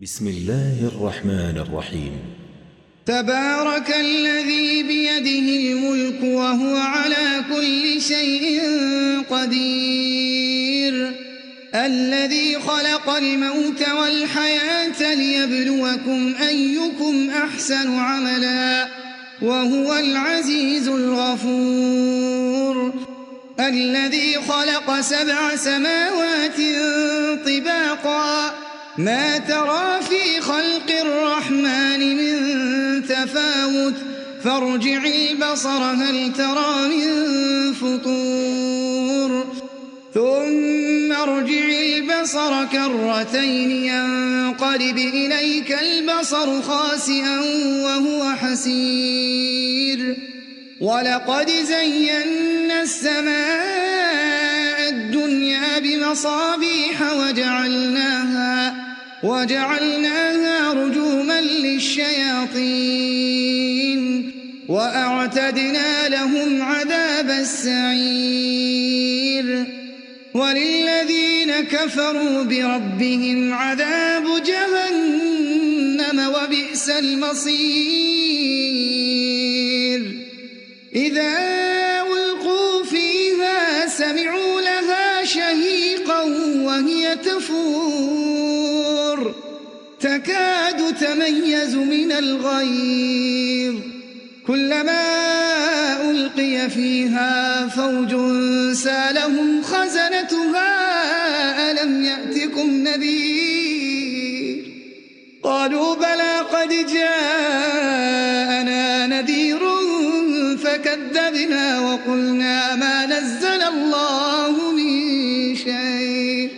بسم الله الرحمن الرحيم. تبارك الذي بيده الملك وهو على كل شيء قدير، الذي خلق الموت والحياة ليبلوكم أيكم أحسن عملا وهو العزيز الغفور، الذي خلق 7 سماوات طباقا ما ترى في خلق الرحمن من تفاوت فارجع البصر هل ترى من فطور ثم ارجع البصر كرتين ينقلب إليك البصر خاسئا وهو حسير، ولقد زينا السماء الدنيا بمصابيح وجعلناها رجوما للشياطين وأعتدنا لهم عذاب السعير، وللذين كفروا بربهم عذاب جهنم وبئس المصير، إذا ألقوا فيها سمعوا لها شهيقا وهي تفور تكاد تميز من الغيظ، كلما ألقي فيها فوج سالهم خزنتها ألم يأتكم نذير، قالوا بلى قد جاءنا نذير فكذبنا وقلنا ما نزل الله من شيء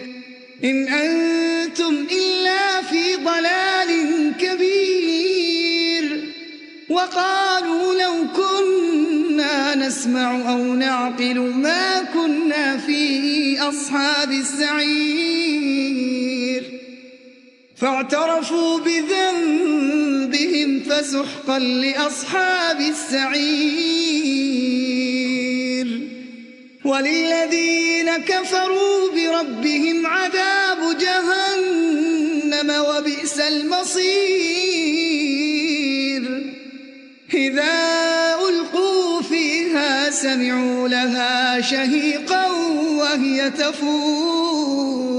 إن أنتم إلا في ضلال كبير، وقالوا لو كنا نسمع أو نعقل ما كنا في أصحاب السعير، فاعترفوا بذنبهم فسحقا لأصحاب السعير، وللذين كفروا بربهم عذاب جهنم وبئس المصير، إذا ألقوا فيها سمعوا لها شهيقا وهي تفور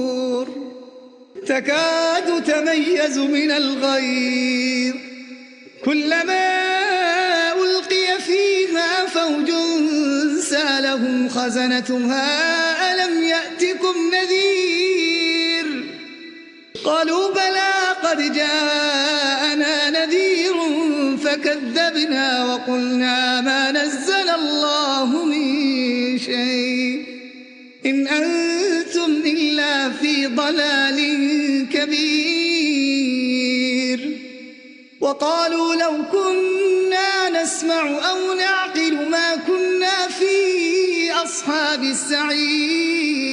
تكاد تميز من الغيظ، كلما ألقي فيها فوج سالهم خزنتها ألم يأتكم نذير، قالوا بلى قد جاءنا نذير فكذبنا وقلنا ما نزل الله من شيء إن أنتم إلا في ضلال كبير، وقالوا لو كنا نسمع أو نعقل ما كنا في أصحاب السعير،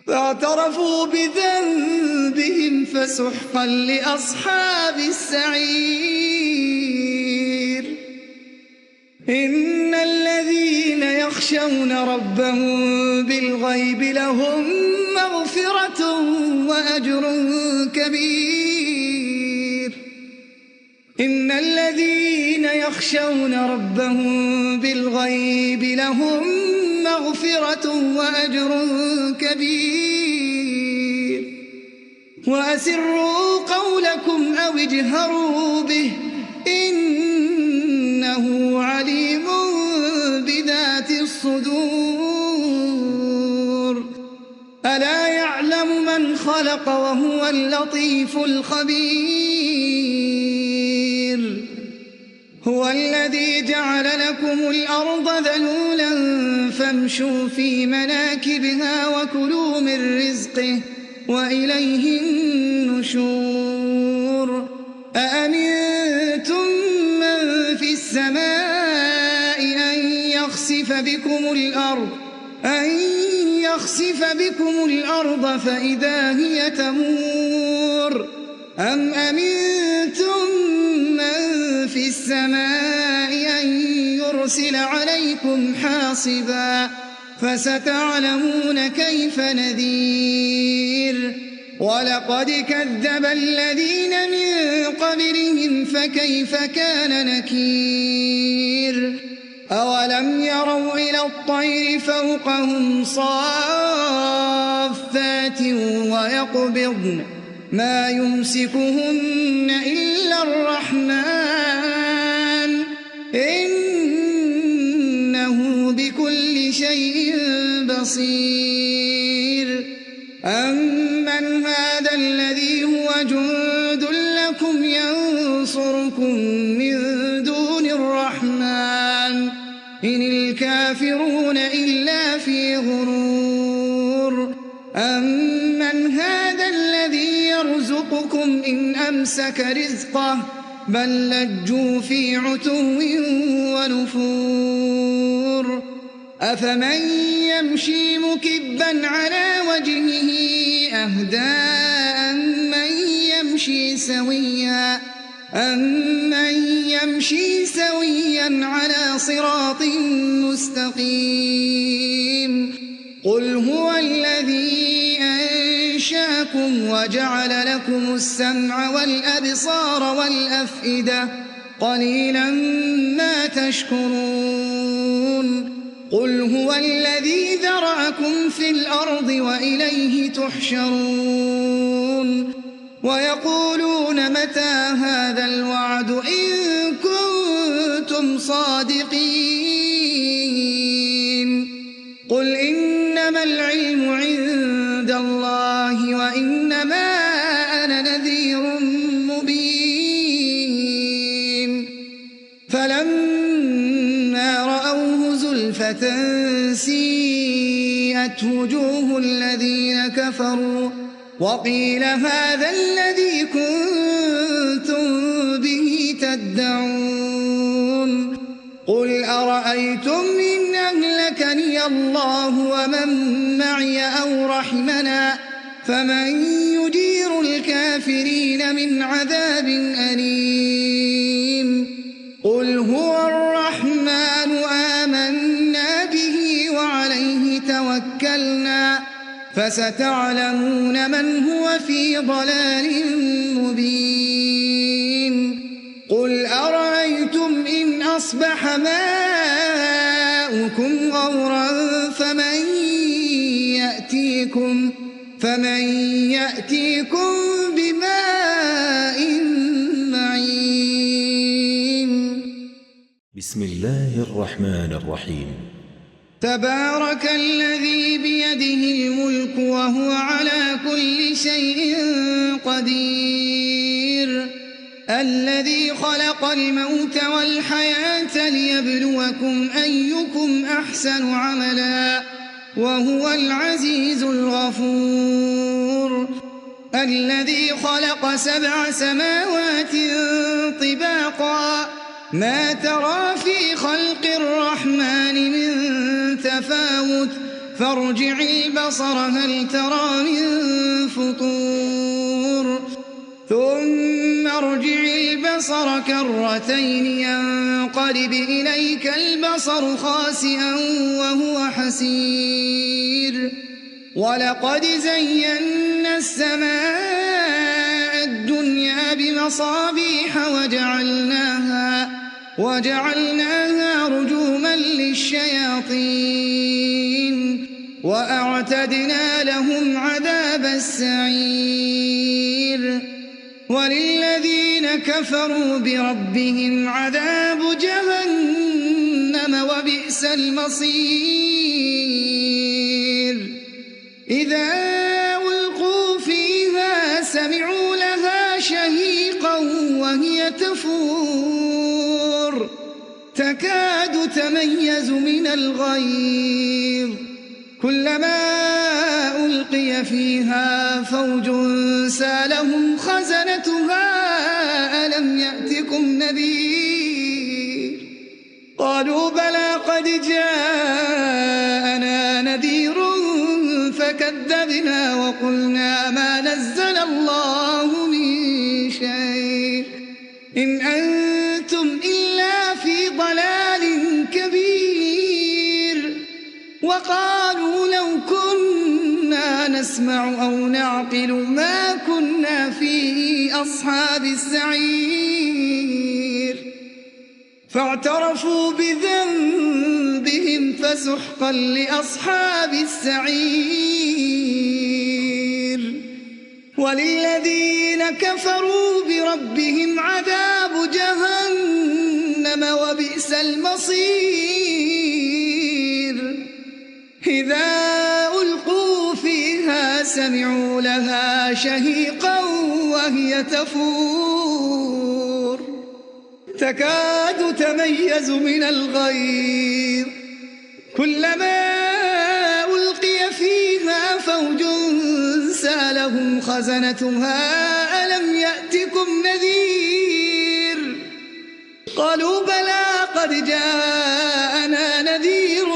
فاعترفوا بذنبهم فسحقا لأصحاب السعير، إن الذين يخشون ربهم بالغيب لهم مغفرة وأجر كبير، إن الذين يخشون ربهم بالغيب لهم مغفرة وأجر كبير، وأسروا قولكم أو اجهروا به إنه عليم بذات الصدور، ألا يعلم من خلق وهو اللطيف الخبير، هو الذي جعل لكم الأرض ذلولا فامشوا في مناكبها وكلوا من رزقه وإليه النشور، أأمنتم من في السماء أن يخسف بكم الأرض فإذا هي تمور، أم أمنتم من في السماء أن يرسل عليكم حاصبا فستعلمون كيف نذير، ولقد كذب الذين من قبلهم فكيف كان نكير أولم يروا إلى الطير فوقهم صافات ويقبضن ما يمسكهن إلا الرحمن إنه بكل شيء بصير أمن هذا الذي هو جند لكم ينصركم من دون الرحمن إن الكافرون إلا في غرور أمن هذا الذي يرزقكم إن أمسك رزقه بل لجوا في عتو ونفور أفمن يمشي مكبا على وجهه أهدى أمن يمشي سويا على صراط مستقيم قل هو الذي أنشاكم وجعل لكم السمع والأبصار والأفئدة قليلا ما تشكرون قل هو الذي ذرأكم في الأرض وإليه تحشرون ويقولون متى هذا الوعد إن كنتم صادقين قل إنما العلم عند الله وإنما أنا نذير مبين فلما رأوه زلفة سيئت وجوه الذين كفروا وقيل هذا الذي كنتم به تدعون قل أرأيتم إن أهلكني الله ومن معي أو رحمنا فمن يجير الكافرين من عذاب أليم قل هو الرحمن آمنا به وعليه توكلنا فستعلمون من هو في ضلال مبين قل أرأيتم إن أصبح ماؤكم غورا فمن يأتيكم بماء معين بسم الله الرحمن الرحيم تبارك الذي بيده الملك وهو على كل شيء قدير الذي خلق الموت والحياة ليبلوكم أيكم أحسن عملا وهو العزيز الغفور الذي خلق 7 سماوات طباقا ما ترى في خلق الرحمن من تفاوت فارجع البصر هل ترى من فطور ثم ارجع البصر كرتين ينقلب إليك البصر خاسئا وهو حسير ولقد زينا السماء الدنيا بمصابيح وجعلناها رجوما للشياطين وأعتدنا لهم عذاب السعير وللذين كفروا بربهم عذاب جهنم وبئس المصير إذا ألقوا فيها سمعوا لها شهيقا وهي تفور تكاد تميز من الغيظ كلما ألقي فيها فوج سالهم خزنتها ألم يأتكم نذير قالوا بلى قد جاءنا نذير فكذبنا وقلنا ما نزل الله من شيء إن أنتم إلا في ضلال كبير وقالوا لو كنا نسمع أو نعقل ما كنا في أصحاب السعير فاعترفوا بذنبهم فسحقا لأصحاب السعير وللذين كفروا بربهم عذاب جهنم وبئس المصير إذا ألقوا فيها سمعوا لها شهيقا وهي تفور تكاد تميز من الغيظ كلما ألقي فيها فوج سألهم خزنتها ألم يأتكم نذير قالوا بلى قد جاءنا نذير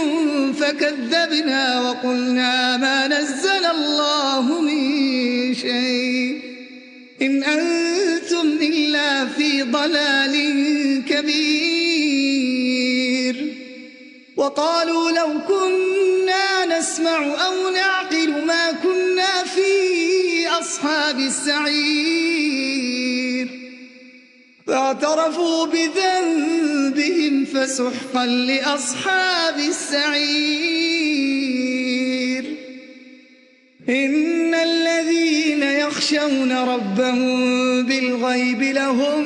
فكذبنا وقلنا ما نزل الله من شيء إن أنتم إلا في ضلال كبير وقالوا لو كنا نسمع أو نعقل ما كنا في أصحاب السعير فاعترفوا بذنبهم فسحقا لأصحاب السعير إن الذين يخشون ربهم بالغيب لهم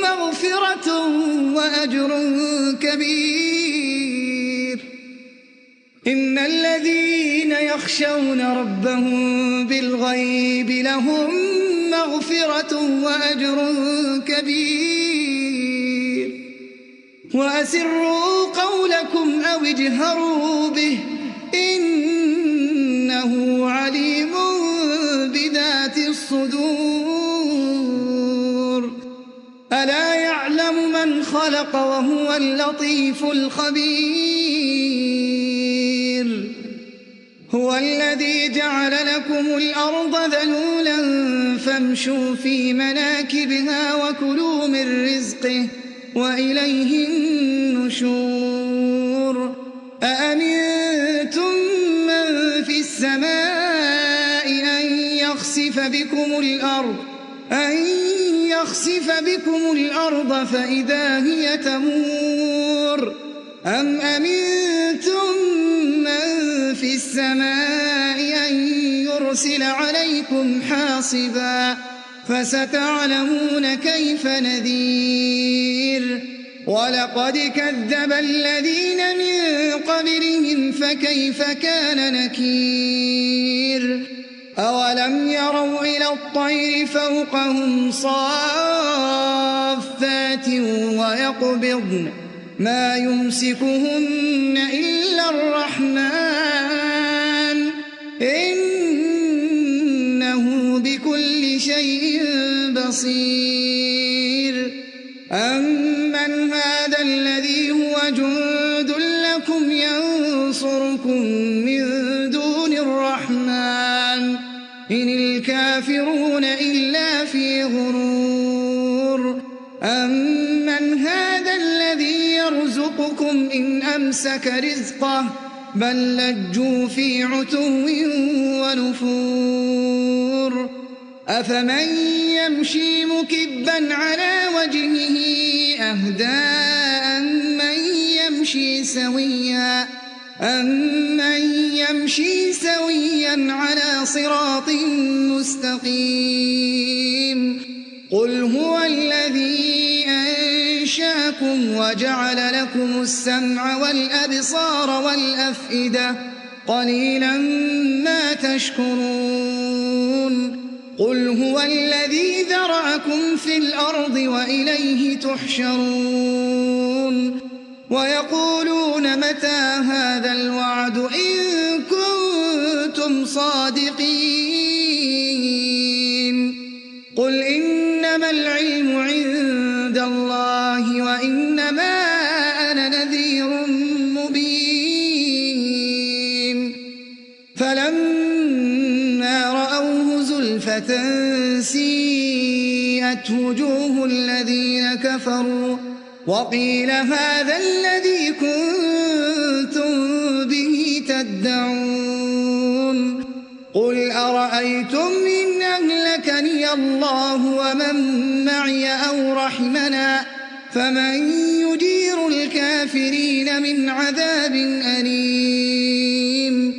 مغفرة وأجر كبير إن الذين يخشون ربهم بالغيب لهم مغفرة وأجر كبير وأسروا قولكم أو اجهروا به إنه عليم بذات الصدور ألا يعلم من خلق وهو اللطيف الخبير هو الذي جعل لكم الأرض ذلولا فامشوا في مناكبها وكلوا من رزقه وإليه النشور أأمنتم من في السماء أن يخسف بكم الأرض فإذا هي تمور أم أمنتم من في السماء أن يرسل عليكم حاصبا فستعلمون كيف نذير ولقد كذب الذين من قبلهم فكيف كان نكير أولم يروا إلى الطير فوقهم صافات ويقبضن ما يمسكهن إلا الرحمن إنه بكل شيء بصير أمن هذا الذي هو جند لكم ينصركم من دون الرحمن إن الكافرون إلا في غرور أمن هذا الذي يرزقكم إن أمسك رزقه بل لجوا في عتو ونفور أفمن يمشي مكبا على وجهه أهدى أمن يمشي سويا على صراط مستقيم قل هو الذي أنشاكم وجعل لكم السمع والأبصار والأفئدة قليلا ما تشكرون قل هو الذي ذرأكم في الأرض وإليه تحشرون ويقولون متى هذا الوعد إن كنتم صادقين قل إنما العلم عند الله وإنما أنا نذير مبين فلما رأوه زلفة سيئت وجوه الذين كفروا وقيل هذا الذي كنتم به تدعون قل أرأيتم إن أهلكني الله ومن معي أو رحمنا فمن يجير الكافرين من عذاب أليم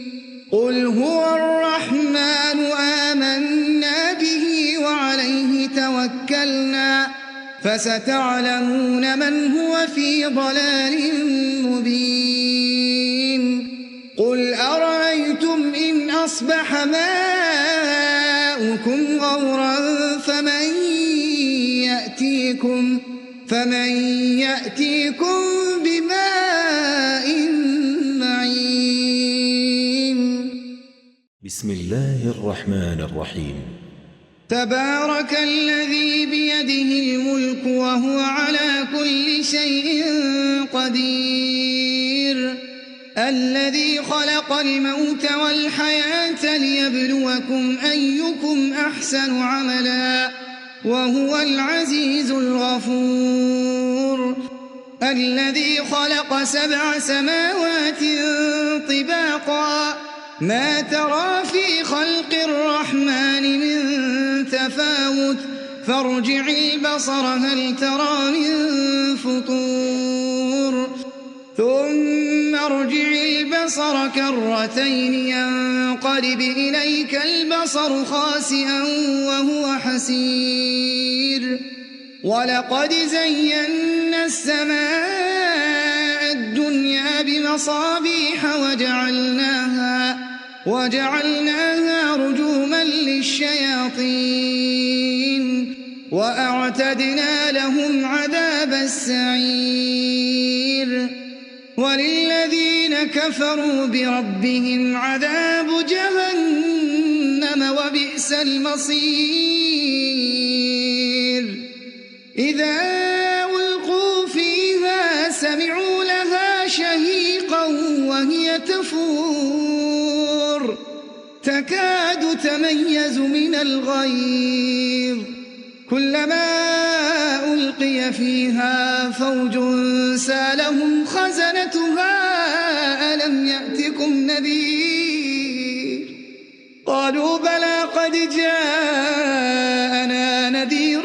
قل هو الرحمن آمنا به وعليه توكلنا فستعلمون من هو في ضلال مبين قل أرأيتم إن أصبح ماؤكم غورا فمن يأتيكم بماء معين بسم الله الرحمن الرحيم تبارك الذي بيده الملك وهو على كل شيء قدير الذي خلق الموت والحياة ليبلوكم أيكم أحسن عملا وهو العزيز الغفور الذي خلق 7 سماوات طباقا ما ترى في خلق الرحمن من تفاوت فارجع البصر هل ترى من فطور ثم ارجع البصر كرتين ينقلب إليك البصر خاسئا وهو حسير ولقد زينا السماء الدنيا بمصابيح وجعلناها رجوما للشياطين وأعتدنا لهم عذاب السعير وللذين كفروا بربهم عذاب جهنم وبئس المصير إذا ألقوا فيها سمعوا لها شهيقا وهي تفور تكاد تميز من الغيظ كلما ألقي فيها فوج سالهم خزنتها ألم يأتكم نذير قالوا بلى قد جاءنا نذير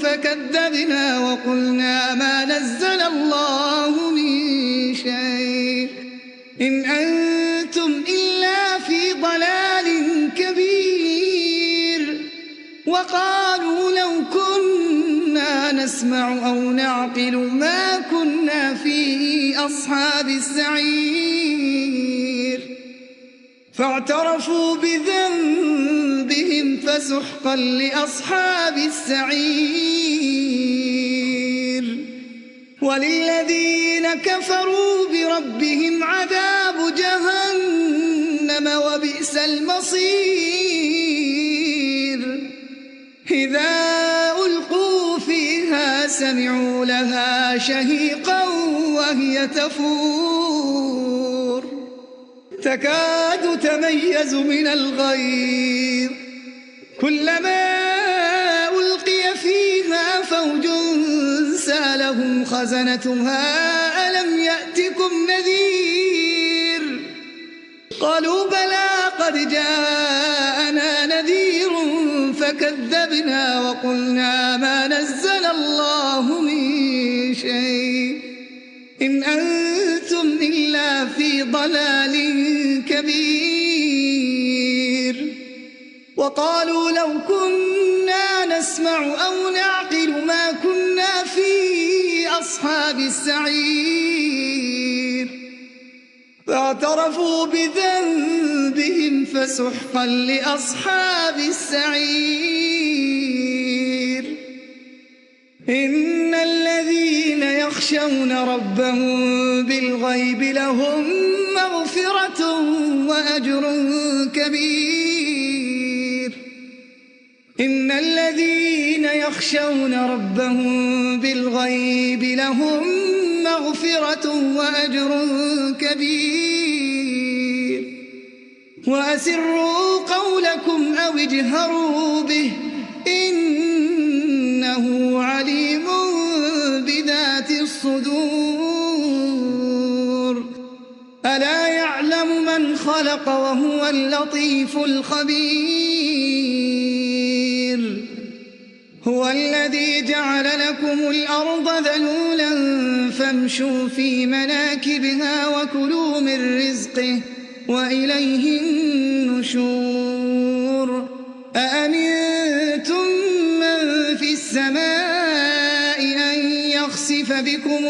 فكذبنا وقلنا ما نزل الله من شيء إن أنتم إلا في ضلال كبير وقالوا لو كنا نسمع أو نعقل ما كنا في أصحاب السعير فاعترفوا بذنبهم فسحقا لأصحاب السعير وللذين كفروا بربهم عذاب جهنم وبئس المصير إذا ألقوا فيها سمعوا لها شهيقا وهي تفور تكاد تميز من الغيظ كلما ألقي فيها فوج سالهم خزنتها ألم يأتكم نذير قالوا بلى قد جاءنا نذير فكذبنا وقلنا ما نزل الله من شيء إن أنتم إلا في ضلال كبير وقالوا لو كنا نسمع أو نعقل ما كنا في أصحاب السعير فاعترفوا بذنبهم فسحقا لأصحاب السعير إن الذين يخشون ربهم بالغيب لهم مغفرة وأجر كبير إن الذين يخشون ربهم بالغيب لهم مغفرة وأجر كبير وأسروا قولكم أو اجهروا به إنه عليم بذات الصدور ألا يعلم من خلق وهو اللطيف الخبير هو الذي جعل لكم الأرض ذلولا فامشوا في مناكبها وكلوا من رزقه وإليه النشور أأمنتم من في السماء أن يخسف بكم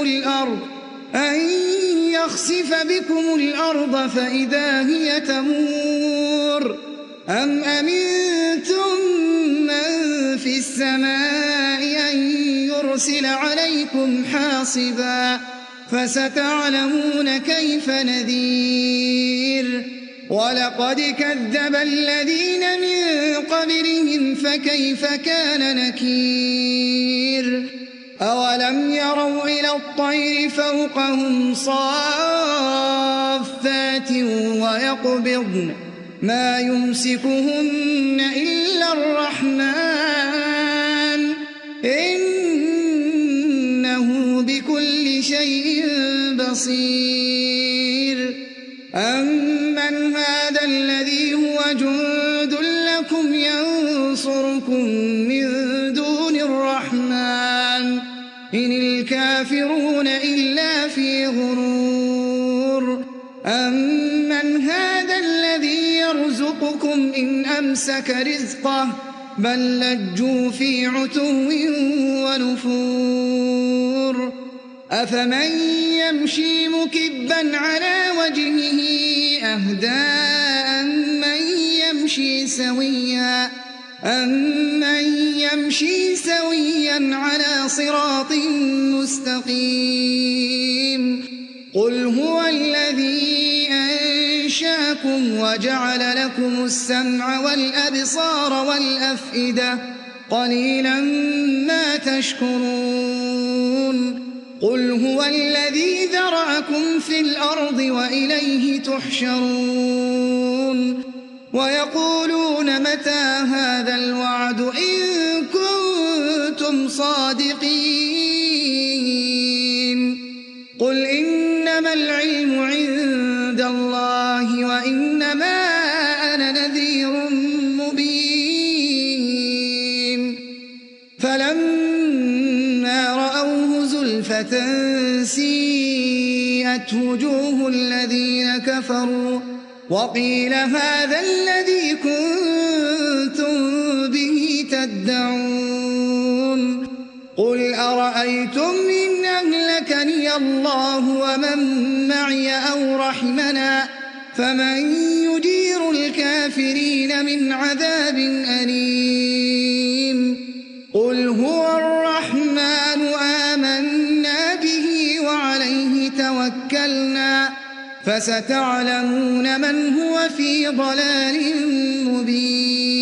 الأرض فإذا هي تمور أم أمنتم من في السماء أن يرسل عليكم حاصبا فستعلمون كيف نذير ولقد كذب الذين من قبلهم فكيف كان نكير أولم يروا إلى الطير فوقهم صافات ويقبضن ما يمسكهن إلا الرحمن إنه بكل شيء بصير أمن هذا الذي هو جند لكم ينصركم من دون الرحمن إن الكافرون إلا في غرور أمن هذا الذي يرزقكم إن أمسك رزقه بل لجوا في عتو ونفور أفمن يمشي مكبا على وجهه أهدى أمن يمشي سويا على صراط مستقيم قل هو الذي أنشاكم وجعل لكم السمع والأبصار والأفئدة قليلا ما تشكرون قل هو الذي ذرأكم في الأرض وإليه تحشرون ويقولون متى هذا الوعد إن كنتم صادقين قل إنما العلم عند الله وإنما أنا نذير مبين فلما رأوه زلفة سيئت وجوه الذين كفروا وقيل هذا الذي كنتم به تدعون قل أرأيتم إن أهلكني الله ومن معي أو رحمنا فمن يجير الكافرين من عذاب أليم قل هو الرحمن آمنا به وعليه توكلنا فستعلمون من هو في ضلال مبين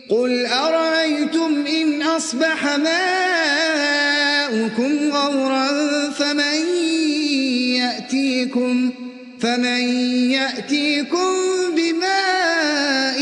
قل أرأيتم إن أصبح ماؤكم غورا فمن يأتيكم بماء